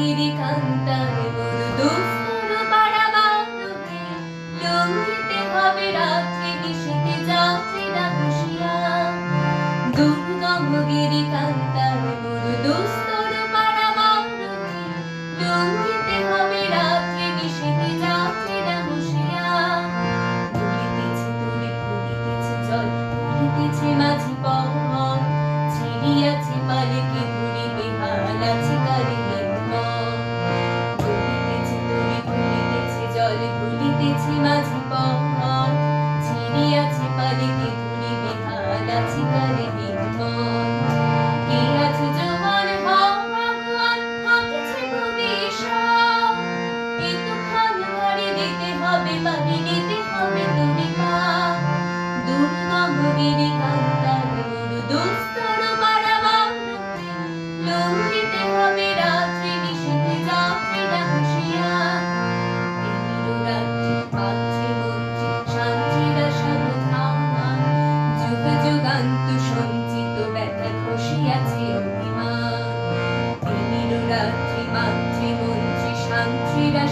গিরি কান্তার মোর দুস্তর পারাবারকে লঙ্ঘিতে হবে রাত্রি নিশীথে যাত্রীরা হুঁশিয়ার। দুর্গম গিরি কান্তার মোর দুস্তর পারাবারকে লঙ্ঘিতে হবে রাত্রি নিশীথে যাত্রীরা হুঁশিয়ার। দুলিতেছে তুলি ফুলিতেছে জল ফুলিতেছে মাঝি পথ ছিড়িয়াছে পালকি ধুলি বেহাল আছে কারে হিম্মত। দুলিতেছে তুলি ফুলিতেছে জল ফুলিতেছে মাঝি পথ ছিড়িয়াছে পালকি ধুলি বেহাল আছে কারে হিম্মত। কে আছে জোয়ান হও ভগবান হাঁকিছে ভবিষ্যৎ। এ তুফান ভারী দিতে হবে পানি নিতে হবে তুমি পার। দুর্গম গিরি কান্তার মোর দুস্তর পারাবারকে লঙ্ঘিতে হবে রাত্রি নিশীথে যাত্রীরা হুঁশিয়ার। এলো রাত্রি পাত্রী মন্ত্রী শান্তিরা সাবধান। যুগ যুগান্ত সঞ্চিত ব্যথা খসিয়াছে অভিমান। এলো রাত্রি মাতৃ মন্ত্রী শান্তিরা